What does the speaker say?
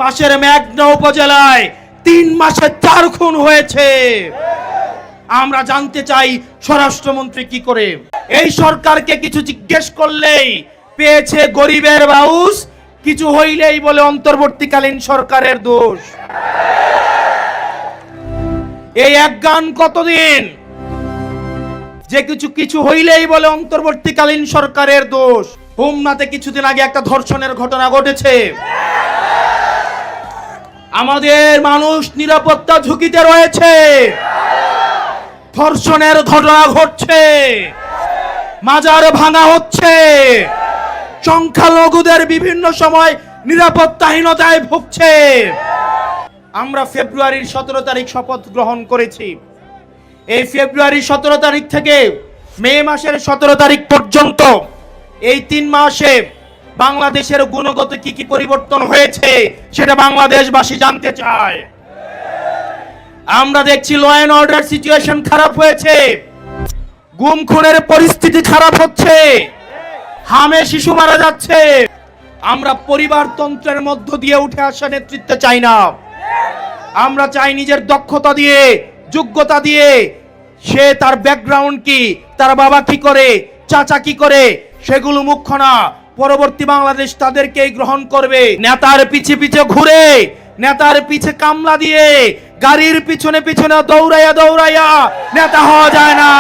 পাশের মেঘনা উপজেলায় 3 মাসে 4 খুন হয়েছে। আমরা জানতে চাই স্বরাষ্ট্রমন্ত্রী কি করে এই সরকারকে কিছু জিজ্ঞেস করলেই পেয়েছে গরিবের বাউস, কিছু হইলেই বলে অন্তর্বর্তীকালীন সরকারের দোষ। এই এক গান কতদিন যে কিছু হইলেই বলে অন্তর্বর্তীকালীন সরকারের দোষ। হোমনাতে কিছুদিন আগে একটা ধর্ষণের ঘটনা ঘটেছে। আমাদের মানুষ নিরাপত্তা ঝুঁকিতে রয়েছে, ধর্ষণের ঘটনা ঘটছে, মাজার ভাঙা হচ্ছে, সংখ্যালঘুদের বিভিন্ন সময় নিরাপত্তাহীনতায় ভুগছে। আমরা ফেব্রুয়ারির 17 তারিখ শপথ গ্রহণ করেছি। এই ফেব্রুয়ারি 17 তারিখ থেকে মে মাসের 17 তারিখ পর্যন্ত এই 3 মাসে বাংলাদেশের গুণগত কি পরিবর্তন হয়েছে সেটা বাংলাদেশবাসী জানতে চায়। আমরা দেখছি ল এন্ড অর্ডার সিচুয়েশন খারাপ হয়েছে, গুম খুনের পরিস্থিতি খারাপ হচ্ছে, হামে শিশু মারা যাচ্ছে। আমরা পরিবারতন্ত্রের মধ্য দিয়ে উঠে আসা নেতৃত্ব চাই না। আমরা চাই নিজের দক্ষতা দিয়ে, যোগ্যতা দিয়ে, সে তার ব্যাকগ্রাউন্ড কি, তার বাবা কি করে, চাচা কি করে, সেগুলো মুখ্য না। পরবর্তী বাংলাদেশ তাদেরকেই গ্রহণ করবে। নেতার পিছে পিছে ঘুরে, নেতার পিছে কামলা দিয়ে, গাড়ির পিছনে পিছনে দৌড়াইয়া দৌড়াইয়া নেতা হওয়া যায় না।